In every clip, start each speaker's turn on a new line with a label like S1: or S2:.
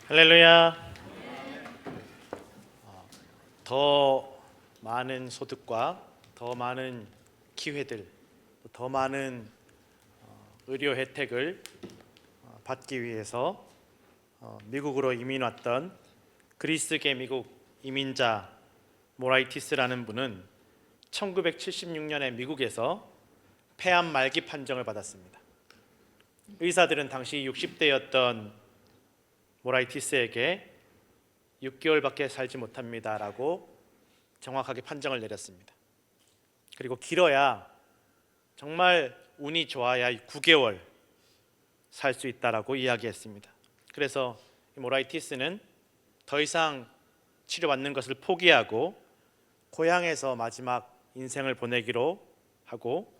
S1: 할렐루야. 더 많은 소득과 더 많은 기회들, 더 많은 의료 혜택을 받기 위해서 미국으로 이민 왔던 그리스계 미국 이민자 모라이티스라는 분은 1976년에 미국에서 폐암 말기 판정을 받았습니다. 의사들은 당시 60대였던 모라이티스에게 6개월밖에 살지 못합니다 라고 정확하게 판정을 내렸습니다. 그리고 길어야, 정말 운이 좋아야 9개월 살 수 있다라고 이야기했습니다. 그래서 모라이티스는 더 이상 치료받는 것을 포기하고 고향에서 마지막 인생을 보내기로 하고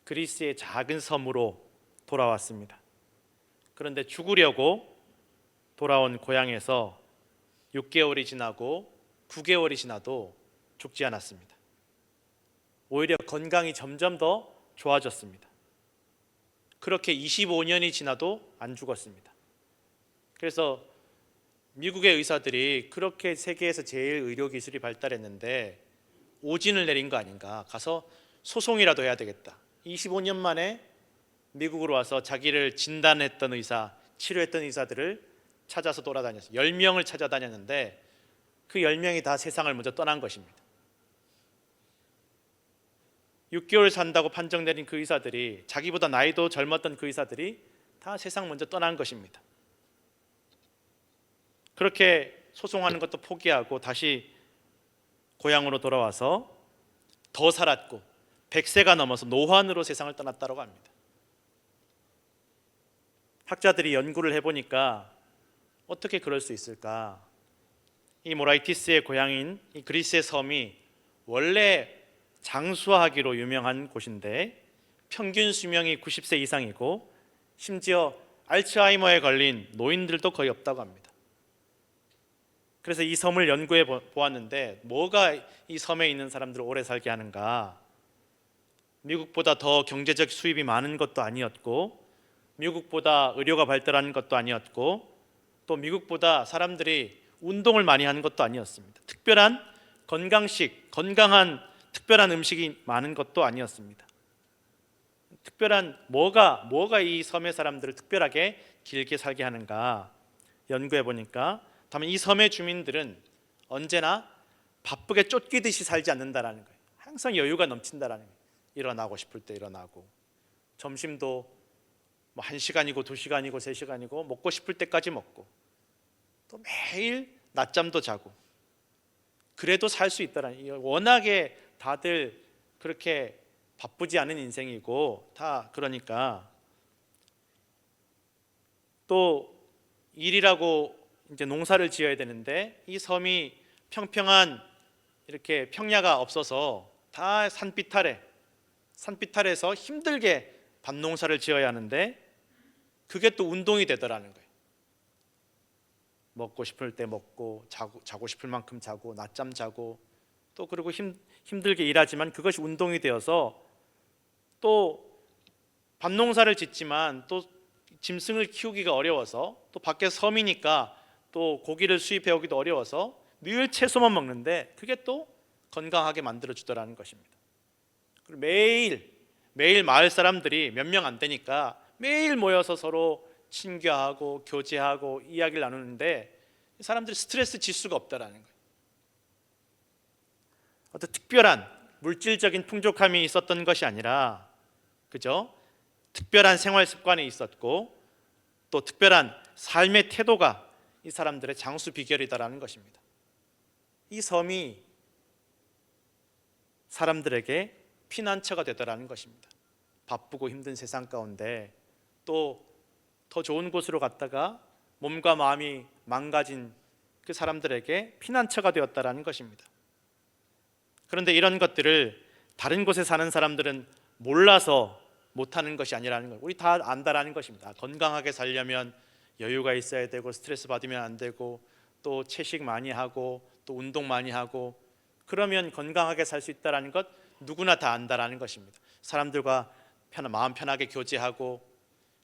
S1: 그리스의 작은 섬으로 돌아왔습니다. 그런데 죽으려고 돌아온 고향에서 6개월이 지나고 9개월이 지나도 죽지 않았습니다. 오히려 건강이 점점 더 좋아졌습니다. 그렇게 25년이 지나도 안 죽었습니다. 그래서 미국의 의사들이 그렇게 세계에서 제일 의료기술이 발달했는데 오진을 내린 거 아닌가, 가서 소송이라도 해야 되겠다. 25년 만에 미국으로 와서 자기를 진단했던 의사, 치료했던 의사들을 찾아서 돌아다녔어요. 10명을 찾아다녔는데 그 10명이 다 세상을 먼저 떠난 것입니다. 6개월 산다고 판정 내린 그 의사들이, 자기보다 나이도 젊었던 그 의사들이 다 세상 먼저 떠난 것입니다. 그렇게 소송하는 것도 포기하고 다시 고향으로 돌아와서 더 살았고 100세가 넘어서 노환으로 세상을 떠났다고 합니다. 학자들이 연구를 해보니까 어떻게 그럴 수 있을까? 이 모라이티스의 고향인 이 그리스의 섬이 원래 장수하기로 유명한 곳인데 평균 수명이 90세 이상이고 심지어 알츠하이머에 걸린 노인들도 거의 없다고 합니다. 그래서 이 섬을 연구해 보았는데 뭐가 이 섬에 있는 사람들을 오래 살게 하는가? 미국보다 더 경제적 수입이 많은 것도 아니었고, 미국보다 의료가 발달한 것도 아니었고, 또 미국보다 사람들이 운동을 많이 하는 것도 아니었습니다. 특별한 건강식, 건강한 특별한 음식이 많은 것도 아니었습니다. 특별한 뭐가 이 섬의 사람들을 특별하게 길게 살게 하는가 연구해 보니까, 다만 이 섬의 주민들은 언제나 바쁘게 쫓기듯이 살지 않는다라는 거예요. 항상 여유가 넘친다라는 거예요. 일어나고 싶을 때 일어나고, 점심도 1시간이고 2시간이고 3시간이고 먹고 싶을 때까지 먹고, 또 매일 낮잠도 자고, 그래도 살 수 있다라는, 워낙에 다들 그렇게 바쁘지 않은 인생이고 다 그러니까, 또 일이라고 이제 농사를 지어야 되는데 이 섬이 평평한 이렇게 평야가 없어서 다 산비탈에서 힘들게 밭농사를 지어야 하는데 그게 또 운동이 되더라는 거예요. 먹고 싶을 때 먹고, 자고 싶을 만큼 자고, 낮잠 자고, 또 그리고 힘들게 일하지만 그것이 운동이 되어서, 또 밭농사를 짓지만 또 짐승을 키우기가 어려워서, 또 밖에 섬이니까 또 고기를 수입해 오기도 어려워서 늘 채소만 먹는데 그게 또 건강하게 만들어 주더라는 것입니다. 그리고 매일 마을 사람들이 몇 명 안 되니까 매일 모여서 서로 친교하고 교제하고 이야기를 나누는데 사람들이 스트레스 지수가 없다라는 거예요. 어떤 특별한 물질적인 풍족함이 있었던 것이 아니라, 그죠? 특별한 생활 습관이 있었고 또 특별한 삶의 태도가 이 사람들의 장수 비결이다라는 것입니다. 이 섬이 사람들에게 피난처가 되더라는 것입니다. 바쁘고 힘든 세상 가운데 또 더 좋은 곳으로 갔다가 몸과 마음이 망가진 그 사람들에게 피난처가 되었다라는 것입니다. 그런데 이런 것들을 다른 곳에 사는 사람들은 몰라서 못하는 것이 아니라는 거예요. 우리 다 안다라는 것입니다. 건강하게 살려면 여유가 있어야 되고, 스트레스 받으면 안 되고, 또 채식 많이 하고, 또 운동 많이 하고, 그러면 건강하게 살 수 있다는 것 누구나 다 안다라는 것입니다. 사람들과 마음 편하게 교제하고,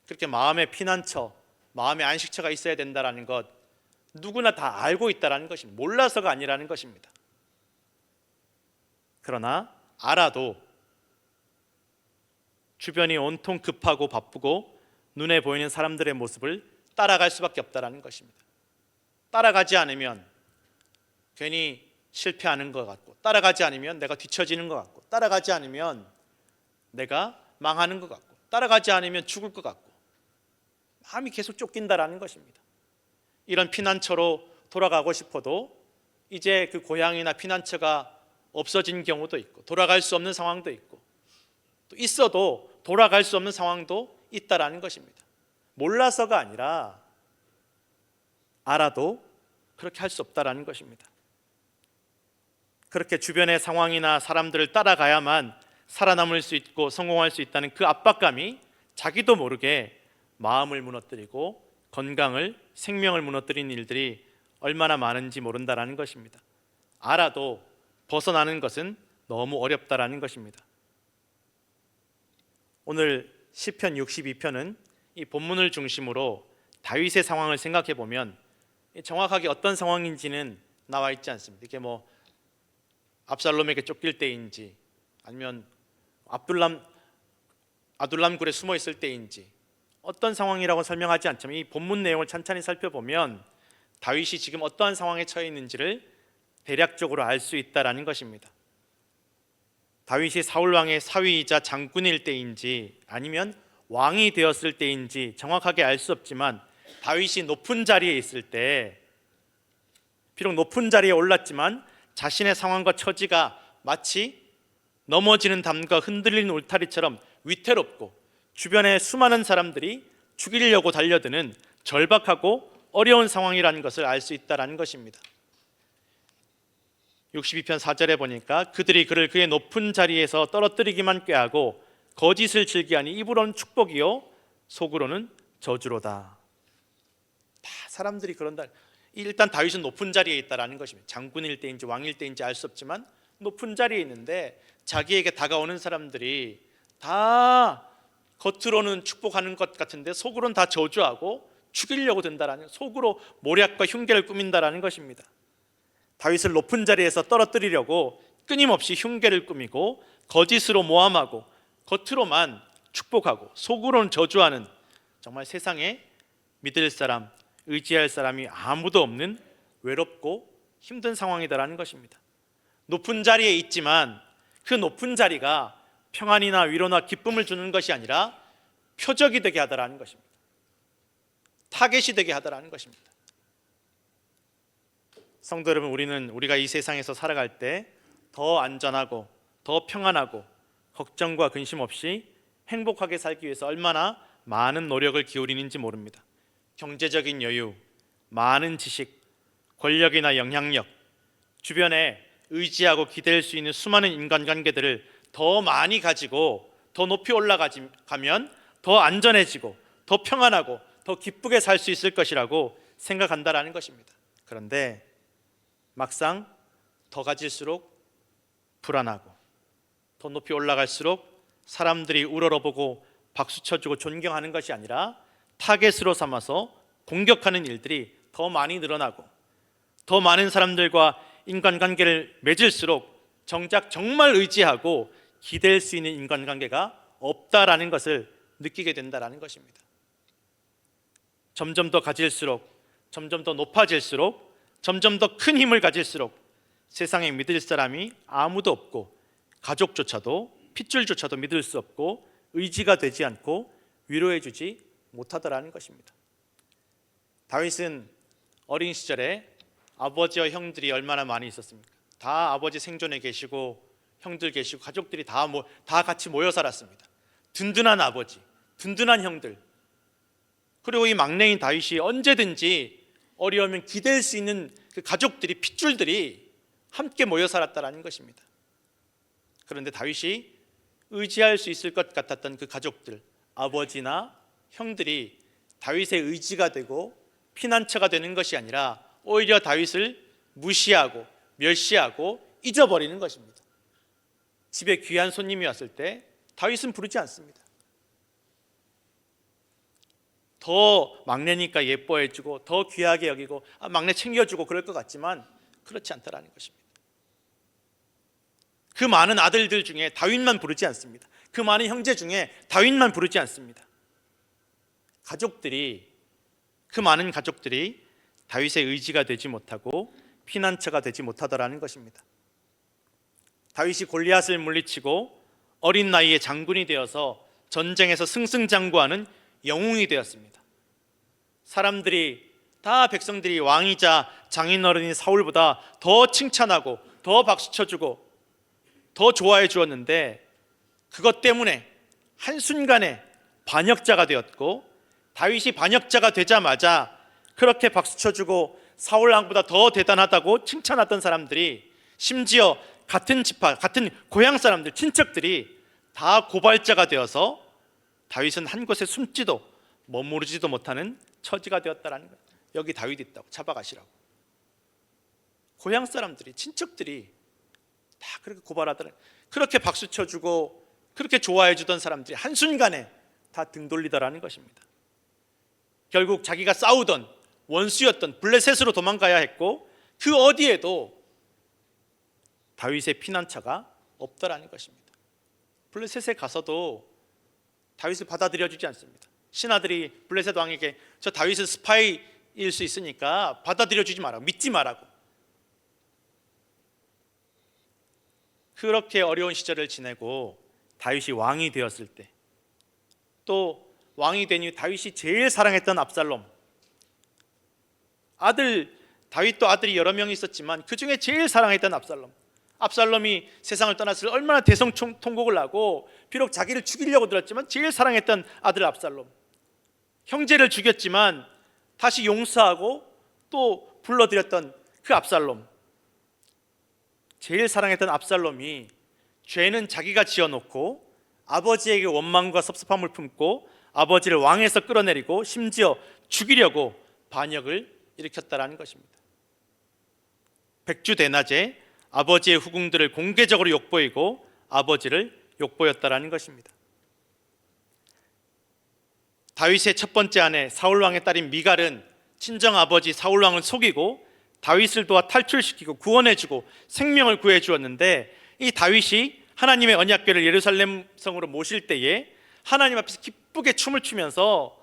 S1: 그렇게 마음의 피난처, 마음의 안식처가 있어야 된다는 것 누구나 다 알고 있다라는 것입니다. 몰라서가 아니라는 것입니다. 그러나 알아도 주변이 온통 급하고 바쁘고 눈에 보이는 사람들의 모습을 따라갈 수밖에 없다라는 것입니다. 따라가지 않으면 괜히 실패하는 것 같고, 따라가지 않으면 내가 뒤처지는 것 같고, 따라가지 않으면 내가 망하는 것 같고, 따라가지 않으면 죽을 것 같고, 마음이 계속 쫓긴다라는 것입니다. 이런 피난처로 돌아가고 싶어도 이제 그 고향이나 피난처가 없어진 경우도 있고, 돌아갈 수 없는 상황도 있고, 또 있어도 돌아갈 수 없는 상황도 있다라는 것입니다. 몰라서가 아니라 알아도 그렇게 할 수 없다라는 것입니다. 그렇게 주변의 상황이나 사람들을 따라가야만 살아남을 수 있고 성공할 수 있다는 그 압박감이 자기도 모르게 마음을 무너뜨리고 건강을, 생명을 무너뜨린 일들이 얼마나 많은지 모른다라는 것입니다. 알아도 벗어나는 것은 너무 어렵다라는 것입니다. 오늘 시편 62편은 이 본문을 중심으로 다윗의 상황을 생각해 보면 정확하게 어떤 상황인지는 나와 있지 않습니다. 이게 뭐 압살롬에게 쫓길 때인지, 아니면 아둘람 굴에 숨어 있을 때인지, 어떤 상황이라고 설명하지 않지만 이 본문 내용을 찬찬히 살펴보면 다윗이 지금 어떠한 상황에 처해 있는지를 대략적으로 알 수 있다라는 것입니다. 다윗이 사울 왕의 사위이자 장군일 때인지 아니면 왕이 되었을 때인지 정확하게 알 수 없지만, 다윗이 높은 자리에 있을 때, 비록 높은 자리에 올랐지만 자신의 상황과 처지가 마치 넘어지는 담과 흔들리는 울타리처럼 위태롭고 주변에 수많은 사람들이 죽이려고 달려드는 절박하고 어려운 상황이라는 것을 알 수 있다는 것입니다. 62편 4절에 보니까 그들이 그를 그의 높은 자리에서 떨어뜨리기만 꾀하고 거짓을 즐기하니 입으로는 축복이요 속으로는 저주로다. 다 사람들이 그런다. 일단 다윗은 높은 자리에 있다라는 것입니다. 장군일 때인지 왕일 때인지 알 수 없지만 높은 자리에 있는데 자기에게 다가오는 사람들이 다 겉으로는 축복하는 것 같은데 속으로는 다 저주하고 죽이려고 든다라는, 속으로 모략과 흉계를 꾸민다라는 것입니다. 다윗을 높은 자리에서 떨어뜨리려고 끊임없이 흉계를 꾸미고 거짓으로 모함하고 겉으로만 축복하고 속으로는 저주하는, 정말 세상에 믿을 사람, 의지할 사람이 아무도 없는 외롭고 힘든 상황이다라는 것입니다. 높은 자리에 있지만 그 높은 자리가 평안이나 위로나 기쁨을 주는 것이 아니라 표적이 되게 하더라는 것입니다. 타겟이 되게 하더라는 것입니다. 성도 여러분, 우리가 이 세상에서 살아갈 때 더 안전하고 더 평안하고 걱정과 근심 없이 행복하게 살기 위해서 얼마나 많은 노력을 기울이는지 모릅니다. 경제적인 여유, 많은 지식, 권력이나 영향력, 주변에 의지하고 기댈 수 있는 수많은 인간관계들을 더 많이 가지고 더 높이 올라가면 더 안전해지고 더 평안하고 더 기쁘게 살 수 있을 것이라고 생각한다라는 것입니다. 그런데 막상 더 가질수록 불안하고 더 높이 올라갈수록 사람들이 우러러보고 박수 쳐주고 존경하는 것이 아니라 타겟으로 삼아서 공격하는 일들이 더 많이 늘어나고 더 많은 사람들과 인간관계를 맺을수록 정작 정말 의지하고 기댈 수 있는 인간관계가 없다라는 것을 느끼게 된다라는 것입니다. 점점 더 가질수록, 점점 더 높아질수록, 점점 더 큰 힘을 가질수록 세상에 믿을 사람이 아무도 없고 가족조차도, 핏줄조차도 믿을 수 없고 의지가 되지 않고 위로해주지 못하더라는 것입니다. 다윗은 어린 시절에 아버지와 형들이 얼마나 많이 있었습니까? 다 아버지 생존에 계시고 형들 계시고 가족들이 다 같이 모여 살았습니다. 든든한 아버지, 든든한 형들, 그리고 이 막내인 다윗이 언제든지 어려우면 기댈 수 있는 그 가족들이, 핏줄들이 함께 모여 살았다는 것입니다. 그런데 다윗이 의지할 수 있을 것 같았던 그 가족들, 아버지나 형들이 다윗의 의지가 되고 피난처가 되는 것이 아니라 오히려 다윗을 무시하고 멸시하고 잊어버리는 것입니다. 집에 귀한 손님이 왔을 때 다윗은 부르지 않습니다. 더 막내니까 예뻐해주고 더 귀하게 여기고 막내 챙겨주고 그럴 것 같지만 그렇지 않다라는 것입니다. 그 많은 아들들 중에 다윗만 부르지 않습니다. 그 많은 형제 중에 다윗만 부르지 않습니다. 그 많은 가족들이 다윗의 의지가 되지 못하고 피난처가 되지 못하더라는 것입니다. 다윗이 골리앗을 물리치고 어린 나이에 장군이 되어서 전쟁에서 승승장구하는 영웅이 되었습니다. 사람들이 다 백성들이 왕이자 장인어른인 사울보다 더 칭찬하고 더 박수쳐주고 더 좋아해 주었는데 그것 때문에 한순간에 반역자가 되었고, 다윗이 반역자가 되자마자 그렇게 박수쳐주고 사울 왕보다 더 대단하다고 칭찬하던 사람들이, 심지어 같은 지파, 같은 고향 사람들, 친척들이 다 고발자가 되어서 다윗은 한 곳에 숨지도 머무르지도 못하는 처지가 되었다라는 거예요. 여기 다윗 있다고 잡아가시라고. 고향 사람들이, 친척들이 다 그렇게 고발하더라. 그렇게 박수 쳐주고 그렇게 좋아해 주던 사람들이 한순간에 다 등 돌리더라는 것입니다. 결국 자기가 싸우던 원수였던 블레셋으로 도망가야 했고, 그 어디에도 다윗의 피난처가 없더라는 것입니다. 블레셋에 가서도 다윗을 받아들여 주지 않습니다. 신하들이 블레셋 왕에게 저 다윗은 스파이일 수 있으니까 받아들여 주지 말라고, 믿지 말라고. 그렇게 어려운 시절을 지내고 다윗이 왕이 되었을 때, 또 왕이 된 이후 다윗이 제일 사랑했던 압살롬, 다윗도 아들이 여러 명 있었지만 그 중에 제일 사랑했던 압살롬이 세상을 떠났을 때 얼마나 대성통곡을 하고, 비록 자기를 죽이려고 들었지만 제일 사랑했던 아들 압살롬, 형제를 죽였지만 다시 용서하고 또 불러들였던 그 압살롬, 제일 사랑했던 압살롬이 죄는 자기가 지어놓고 아버지에게 원망과 섭섭함을 품고 아버지를 왕에서 끌어내리고 심지어 죽이려고 반역을 일으켰다라는 것입니다. 백주대낮에 아버지의 후궁들을 공개적으로 욕보이고 아버지를 욕보였다라는 것입니다. 다윗의 첫 번째 아내 사울왕의 딸인 미갈은 친정아버지 사울왕을 속이고 다윗을 도와 탈출시키고 구원해주고 생명을 구해주었는데, 이 다윗이 하나님의 언약궤를 예루살렘 성으로 모실 때에 하나님 앞에서 기쁘게 춤을 추면서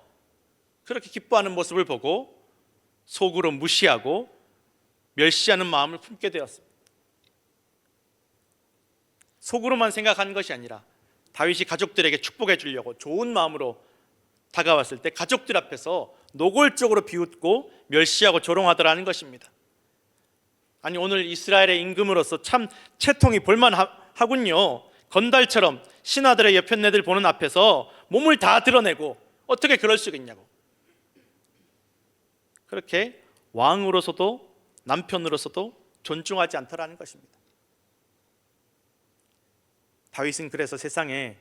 S1: 그렇게 기뻐하는 모습을 보고 속으로 무시하고 멸시하는 마음을 품게 되었습니다. 속으로만 생각한 것이 아니라 다윗이 가족들에게 축복해 주려고 좋은 마음으로 다가왔을 때 가족들 앞에서 노골적으로 비웃고 멸시하고 조롱하더라는 것입니다. 아니, 오늘 이스라엘의 임금으로서 참 채통이 볼만하군요. 건달처럼 신하들의 여편네들 보는 앞에서 몸을 다 드러내고 어떻게 그럴 수가 있냐고. 그렇게 왕으로서도 남편으로서도 존중하지 않더라는 것입니다. 다윗은 그래서 세상에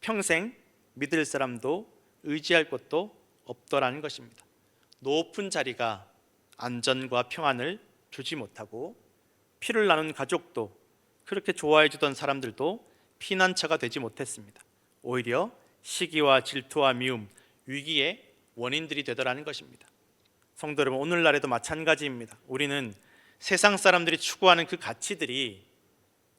S1: 평생 믿을 사람도 의지할 곳도 없더라는 것입니다. 높은 자리가 안전과 평안을 주지 못하고, 피를 나눈 가족도, 그렇게 좋아해 주던 사람들도 피난처가 되지 못했습니다. 오히려 시기와 질투와 미움, 위기의 원인들이 되더라는 것입니다. 성도 여러분, 오늘날에도 마찬가지입니다. 우리는 세상 사람들이 추구하는 그 가치들이,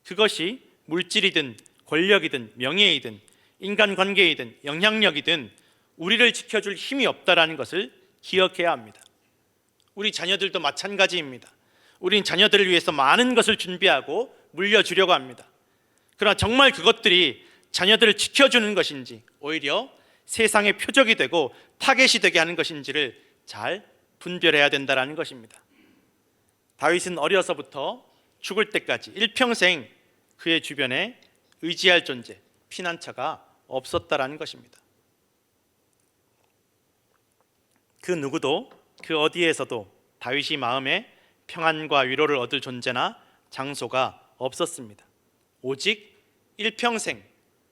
S1: 그것이 물질이든 권력이든 명예이든 인간관계이든 영향력이든 우리를 지켜줄 힘이 없다라는 것을 기억해야 합니다. 우리 자녀들도 마찬가지입니다. 우린 자녀들을 위해서 많은 것을 준비하고 물려주려고 합니다. 그러나 정말 그것들이 자녀들을 지켜주는 것인지 오히려 세상의 표적이 되고 타겟이 되게 하는 것인지를 잘 분별해야 된다는 것입니다. 다윗은 어려서부터 죽을 때까지 일평생 그의 주변에 의지할 존재, 피난처가 없었다라는 것입니다. 그 누구도 그 어디에서도 다윗이 마음에 평안과 위로를 얻을 존재나 장소가 없었습니다. 오직 일평생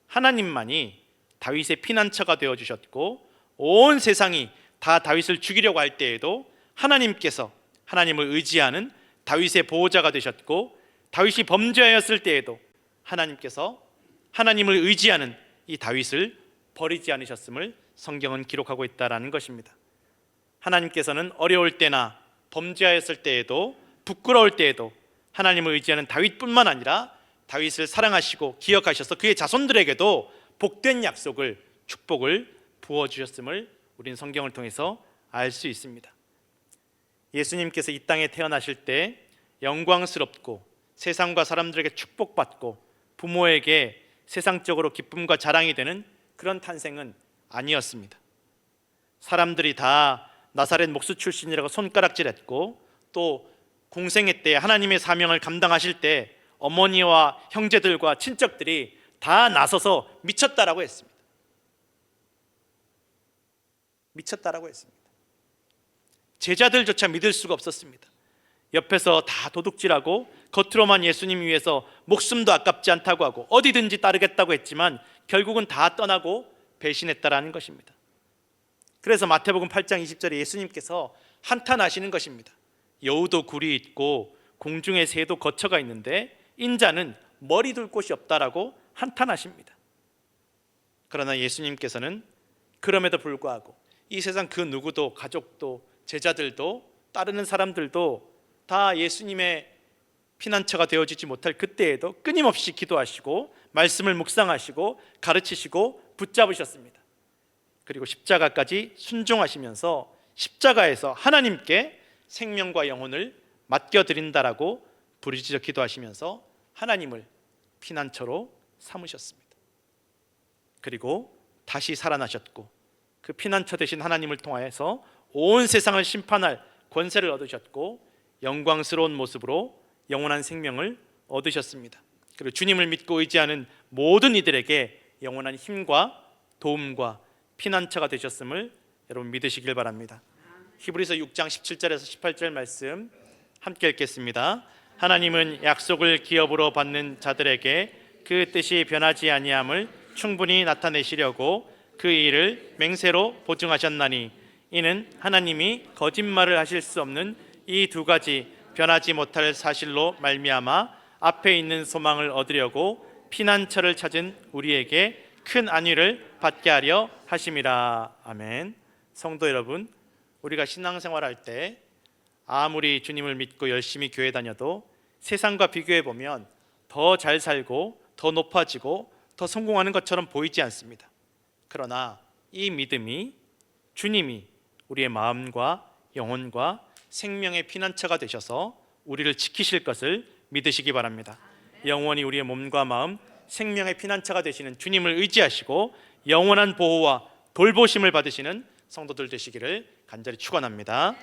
S1: 하나님만이 다윗의 피난처가 되어주셨고, 온 세상이 다 다윗을 죽이려고 할 때에도 하나님께서 하나님을 의지하는 다윗의 보호자가 되셨고, 다윗이 범죄하였을 때에도 하나님께서 하나님을 의지하는 이 다윗을 버리지 않으셨음을 성경은 기록하고 있다라는 것입니다. 하나님께서는 어려울 때나 범죄하였을 때에도 부끄러울 때에도 하나님을 의지하는 다윗뿐만 아니라 다윗을 사랑하시고 기억하셔서 그의 자손들에게도 복된 약속을, 축복을 부어주셨음을 우리는 성경을 통해서 알 수 있습니다. 예수님께서 이 땅에 태어나실 때 영광스럽고 세상과 사람들에게 축복받고 부모에게 세상적으로 기쁨과 자랑이 되는 그런 탄생은 아니었습니다. 사람들이 다 나사렛 목수 출신이라고 손가락질했고, 또 공생애 때 하나님의 사명을 감당하실 때 어머니와 형제들과 친척들이 다 나서서 미쳤다라고 했습니다. 미쳤다라고 했습니다. 제자들조차 믿을 수가 없었습니다. 옆에서 다 도둑질하고 겉으로만 예수님 위해서 목숨도 아깝지 않다고 하고 어디든지 따르겠다고 했지만 결국은 다 떠나고 배신했다라는 것입니다. 그래서 마태복음 8장 20절에 예수님께서 한탄하시는 것입니다. 여우도 굴이 있고 공중의 새도 거처가 있는데 인자는 머리 둘 곳이 없다라고 한탄하십니다. 그러나 예수님께서는 그럼에도 불구하고 이 세상 그 누구도, 가족도, 제자들도, 따르는 사람들도 다 예수님의 피난처가 되어지지 못할 그때에도 끊임없이 기도하시고 말씀을 묵상하시고 가르치시고 붙잡으셨습니다. 그리고 십자가까지 순종하시면서 십자가에서 하나님께 생명과 영혼을 맡겨드린다라고 부르짖어 기도하시면서 하나님을 피난처로 삼으셨습니다. 그리고 다시 살아나셨고 그 피난처 되신 하나님을 통하여서 온 세상을 심판할 권세를 얻으셨고 영광스러운 모습으로 영원한 생명을 얻으셨습니다. 그리고 주님을 믿고 의지하는 모든 이들에게 영원한 힘과 도움과 피난처가 되셨음을 여러분 믿으시길 바랍니다. 히브리서 6장 17절에서 18절 말씀 함께 읽겠습니다. 하나님은 약속을 기업으로 받는 자들에게 그 뜻이 변하지 아니함을 충분히 나타내시려고 그 일을 맹세로 보증하셨나니 이는 하나님이 거짓말을 하실 수 없는 이 두 가지 변하지 못할 사실로 말미암아 앞에 있는 소망을 얻으려고 피난처를 찾은 우리에게 큰 안위를 받게 하려 하심이라. 아멘. 성도 여러분, 우리가 신앙생활할 때 아무리 주님을 믿고 열심히 교회 다녀도 세상과 비교해 보면 더 잘 살고 더 높아지고 더 성공하는 것처럼 보이지 않습니다. 그러나 이 믿음이 주님이 우리의 마음과 영혼과 생명의 피난처가 되셔서 우리를 지키실 것을 믿으시기 바랍니다. 영원히 우리의 몸과 마음, 생명의 피난처가 되시는 주님을 의지하시고 영원한 보호와 돌보심을 받으시는 성도들 되시기를 간절히 축원합니다.